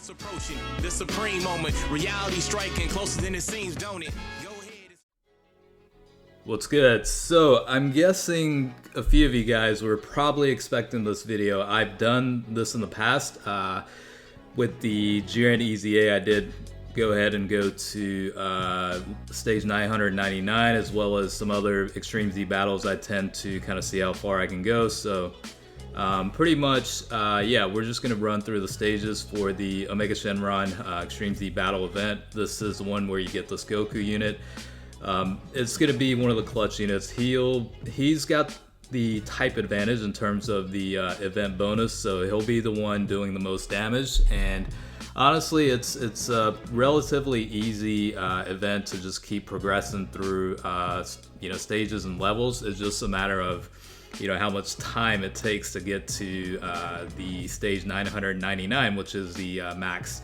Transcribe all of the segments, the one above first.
It's approaching the supreme moment. Reality striking closer than it seems, don't it? Go ahead. What's good? So I'm guessing a few of you guys were probably expecting this video. I've done this in the past. With the Jin EZA, I did go ahead and go to stage 999, as well as some other Extreme Z battles. I tend to kind of see how far I can go. So pretty much, yeah, we're just going to run through the stages for the Omega Shenron Extreme Z battle event. This is the one where you get this Goku unit. It's going to be one of the clutch units. He's got the type advantage in terms of the event bonus, so he'll be the one doing the most damage. And honestly, it's a relatively easy event to just keep progressing through stages and levels. It's just a matter of how much time it takes to get to the stage 999, which is the max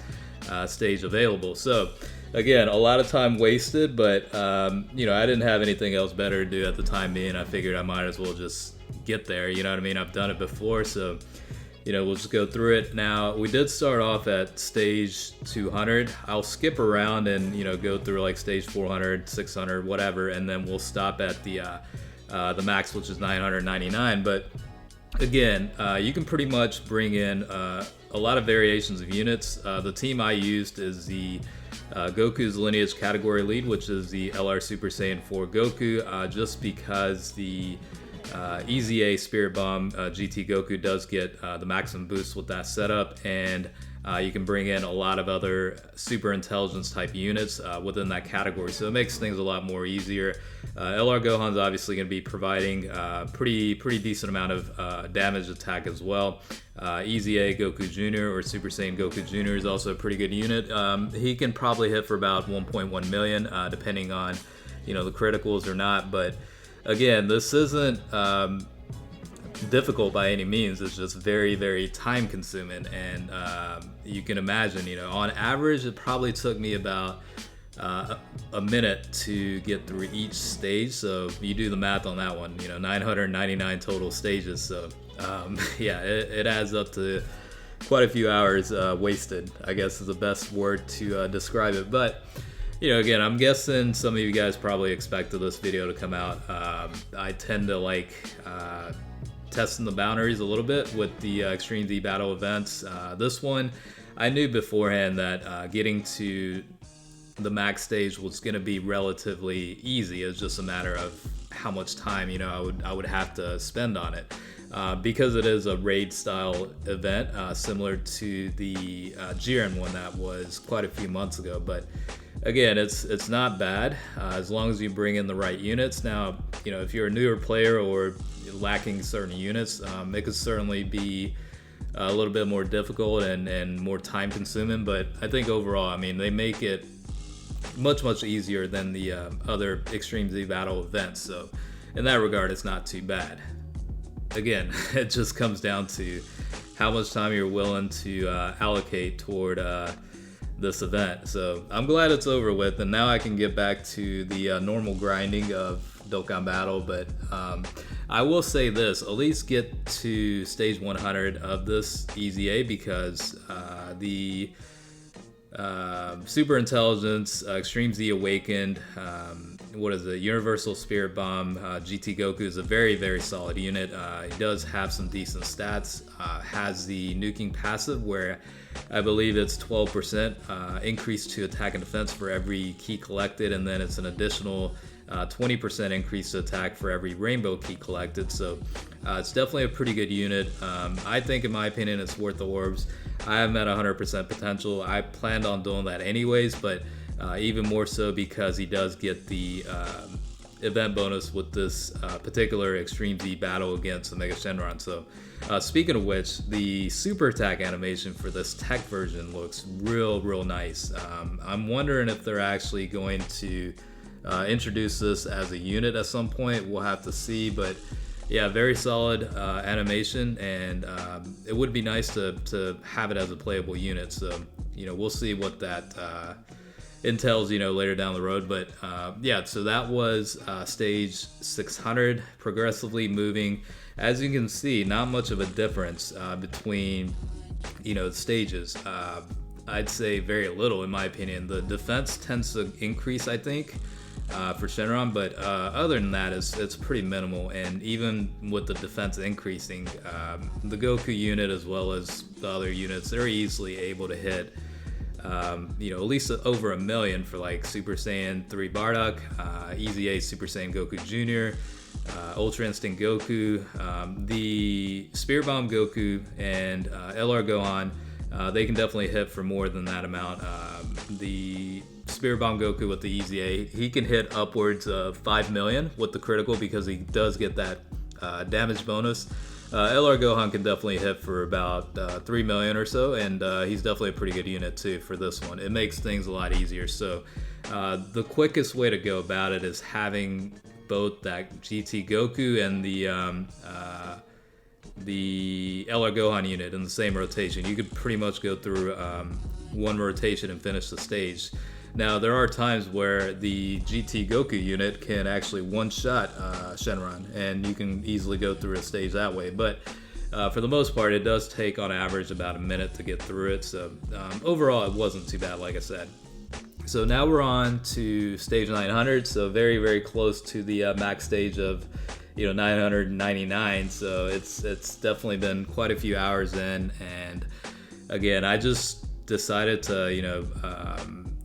stage available. So again, a lot of time wasted, but I didn't have anything else better to do at the time being. I figured I might as well just get there, you know what I mean? I've done it before, so we'll just go through it. Now, we did start off at stage 200. I'll skip around and go through like stage 400, 600, whatever, and then we'll stop at the max, which is 999. But again, you can pretty much bring in a lot of variations of units. The team I used is the Goku's Lineage category lead, which is the LR Super Saiyan 4 Goku, just because the EZA Spirit Bomb GT Goku does get the maximum boost with that setup, and you can bring in a lot of other super intelligence type units within that category, so it makes things a lot more easier. LR Gohan's obviously going to be providing pretty decent amount of damage attack as well. EZA Goku Jr. or Super Saiyan Goku Jr. is also a pretty good unit. He can probably hit for about 1.1 million, depending on the criticals or not. But again, this isn't difficult by any means. It's just very, very time consuming, and you can imagine, on average, it probably took me about a minute to get through each stage. So you do the math on that one, 999 total stages. So yeah, it adds up to quite a few hours wasted, I guess is the best word to describe it. But again, I'm guessing some of you guys probably expected this video to come out. I tend to like testing the boundaries a little bit with the Extreme Z battle events. This one, I knew beforehand that getting to the max stage was going to be relatively easy. It's just a matter of how much time I would have to spend on it, because it is a raid style event, similar to the Jiren one that was quite a few months ago. But again, it's not bad as long as you bring in the right units. Now, if you're a newer player or lacking certain units, it could certainly be a little bit more difficult and more time consuming. But I think overall, I mean, they make it much easier than the other Extreme Z battle events. So in that regard, it's not too bad. Again, it just comes down to how much time you're willing to allocate toward this event. So I'm glad it's over with, and now I can get back to the normal grinding of Dokkan Battle. But I will say this, at least get to stage 100 of this EZA, because the Super Intelligence, Extreme Z Awakened, Universal Spirit Bomb, GT Goku is a very, very solid unit. He does have some decent stats, has the nuking passive where I believe it's 12% increase to attack and defense for every key collected, and then it's an additional 20% increase to attack for every rainbow key collected. So it's definitely a pretty good unit. I think, in my opinion, it's worth the orbs. I haven't at 100% potential. I planned on doing that anyways, but even more so because he does get the event bonus with this particular Extreme Z battle against Omega Shenron. So speaking of which, the super attack animation for this tech version looks real nice. I'm wondering if they're actually going to introduce this as a unit at some point. We'll have to see, but yeah, very solid animation, and it would be nice to have it as a playable unit. So we'll see what that entails later down the road. But yeah, so that was stage 600, progressively moving. As you can see, not much of a difference between stages. I'd say very little in my opinion. The defense tends to increase, I think, for Shenron, but other than that, it's pretty minimal. And even with the defense increasing, the Goku unit as well as the other units, they're easily able to hit, at least over 1 million for like Super Saiyan 3 Bardock, Easy A Super Saiyan Goku Jr., Ultra Instinct Goku, the Spirit Bomb Goku, and LR Gohan. They can definitely hit for more than that amount. The Spirit Bomb Goku with the Easy A, he can hit upwards of 5 million with the critical because he does get that damage bonus. LR Gohan can definitely hit for about 3 million or so, and he's definitely a pretty good unit too for this one. It makes things a lot easier. So the quickest way to go about it is having both that GT Goku and the LR Gohan unit in the same rotation. You could pretty much go through one rotation and finish the stage. Now, there are times where the GT Goku unit can actually one-shot Shenron, and you can easily go through a stage that way. But for the most part, it does take on average about a minute to get through it. So overall, it wasn't too bad, like I said. So now we're on to stage 900, so very, very close to the max stage of 999. So it's definitely been quite a few hours in, and again, I just decided to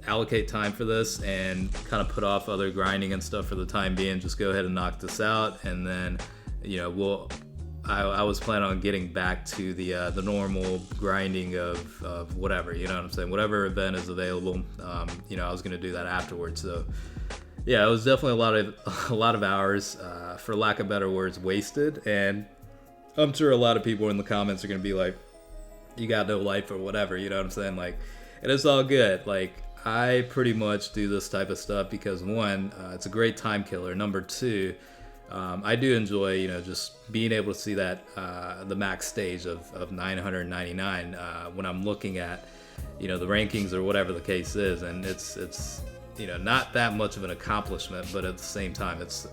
allocate time for this and kind of put off other grinding and stuff for the time being. Just go ahead and knock this out, and then I was planning on getting back to the normal grinding of whatever, you know what I'm saying, whatever event is available. I was gonna do that afterwards. So yeah, it was definitely a lot of hours, for lack of better words, wasted. And I'm sure a lot of people in the comments are gonna be like, you got no life or whatever, you know what I'm saying? Like, and it's all good. Like, I pretty much do this type of stuff because one, it's a great time killer. Number two, I do enjoy, just being able to see that the max stage of 999 when I'm looking at, the rankings or whatever the case is, and it's not that much of an accomplishment, but at the same time, it's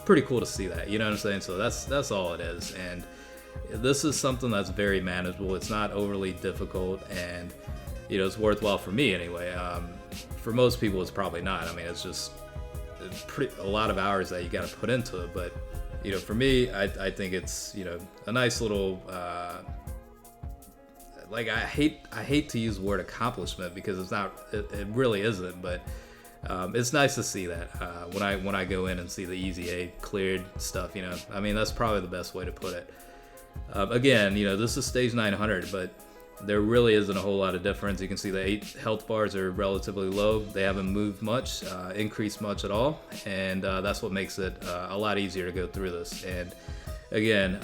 pretty cool to see that, you know what I'm saying? So that's all it is, and this is something that's very manageable. It's not overly difficult, and it's worthwhile for me anyway. For most people, it's probably not. I mean, it's just a lot of hours that you got to put into it. But for me, I think it's a nice little I hate to use the word accomplishment because it's not. It really isn't. But it's nice to see that when I go in and see the Easy A cleared stuff. I mean, that's probably the best way to put it. Again, this is stage 900, but there really isn't a whole lot of difference. You can see the 8 health bars are relatively low. They haven't moved much, increased much at all, and that's what makes it a lot easier to go through this. And again,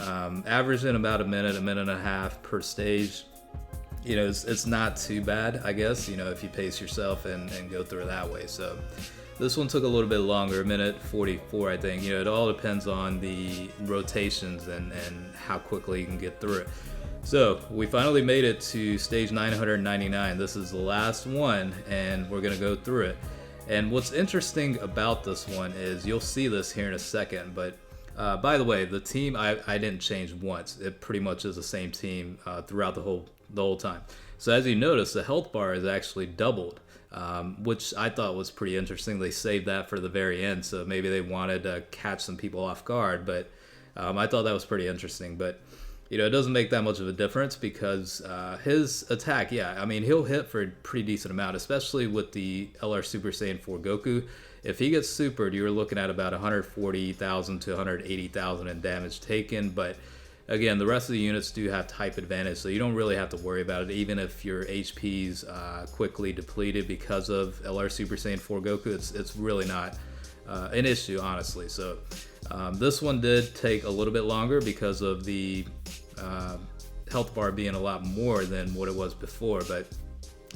averaging about a minute and a half per stage, it's not too bad, I guess, if you pace yourself and go through it that way. So this one took a little bit longer, 1:44, I think. It all depends on the rotations and how quickly you can get through it. So we finally made it to stage 999. This is the last one, and we're gonna go through it. And what's interesting about this one is you'll see this here in a second, but by the way, the team I didn't change once. It pretty much is the same team throughout the whole time. So as you notice, the health bar is actually doubled, which I thought was pretty interesting. They saved that for the very end, so maybe they wanted to catch some people off guard, but I thought that was pretty interesting. But it doesn't make that much of a difference because his attack, I mean, he'll hit for a pretty decent amount, especially with the LR Super Saiyan 4 Goku. If he gets supered, you're looking at about 140,000 to 180,000 in damage taken. But again, the rest of the units do have type advantage, so you don't really have to worry about it, even if your HP's quickly depleted because of LR Super Saiyan 4 Goku. It's really not an issue, honestly. So this one did take a little bit longer because of the health bar being a lot more than what it was before, but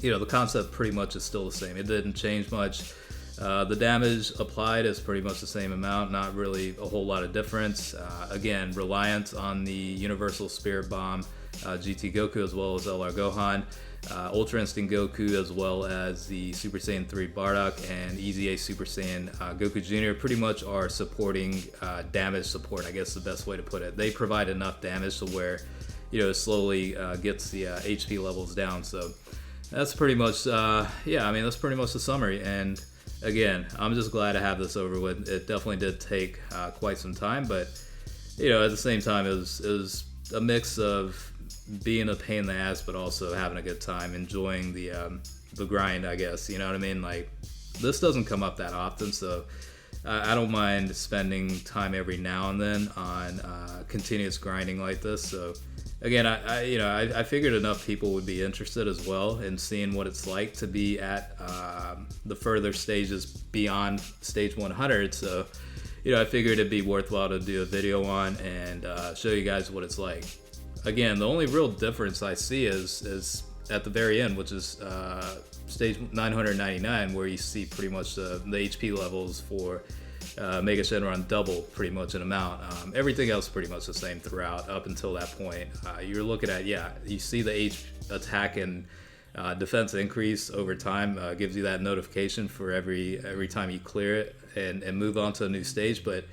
the concept pretty much is still the same. It didn't change much. The damage applied is pretty much the same amount, not really a whole lot of difference. Again, reliant on the Universal Spirit Bomb GT Goku as well as LR Gohan, Ultra Instinct Goku as well as the Super Saiyan 3 Bardock and Easy A Super Saiyan Goku Jr. pretty much are supporting damage support, I guess is the best way to put it. They provide enough damage to where it slowly gets the HP levels down. So that's pretty much, yeah, I mean, that's pretty much the summary. And again, I'm just glad to have this over with. It definitely did take quite some time, but, you know, at the same time, it was a mix of being a pain in the ass, but also having a good time, enjoying the grind, I guess. You know what I mean? Like, this doesn't come up that often, so I don't mind spending time every now and then on continuous grinding like this. So again, I figured enough people would be interested as well in seeing what it's like to be at the further stages beyond stage 100. So, you know, I figured it'd be worthwhile to do a video on and show you guys what it's like. Again, the only real difference I see is at the very end, which is stage 999, where you see pretty much the HP levels for Mega Shenron double pretty much in amount. Everything else pretty much the same throughout up until that point. You're looking at, yeah, you see the attack and defense increase over time. Gives you that notification for every time you clear it and move on to a new stage, but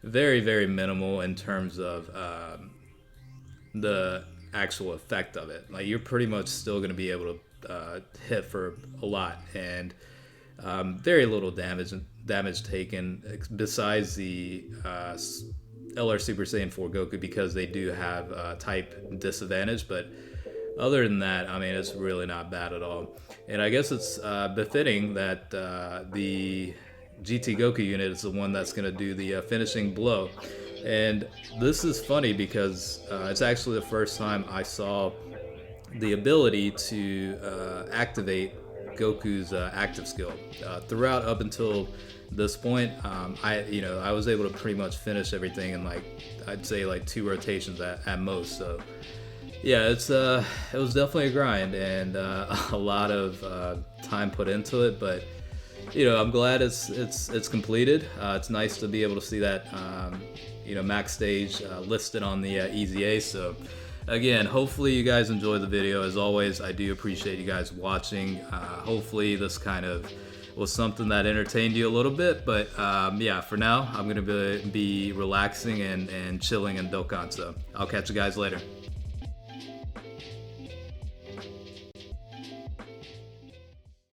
very, very minimal in terms of the actual effect of it. Like, you're pretty much still going to be able to hit for a lot, and very little damage taken besides the LR Super Saiyan 4 Goku, because they do have type disadvantage. But other than that, I mean, it's really not bad at all. And I guess it's befitting that the GT Goku unit is the one that's going to do the finishing blow. And this is funny because it's actually the first time I saw the ability to activate Goku's active skill. Throughout up until this point, I was able to pretty much finish everything in, like, I'd say like 2 rotations at most. So yeah, it was definitely a grind and a lot of time put into it, but you know, I'm glad it's completed. It's nice to be able to see that max stage listed on the EZA. So again, hopefully you guys enjoyed the video. As always, I do appreciate you guys watching. Hopefully this kind of was something that entertained you a little bit, but yeah, for now I'm gonna be relaxing and chilling in Dokkan. So I'll catch you guys later.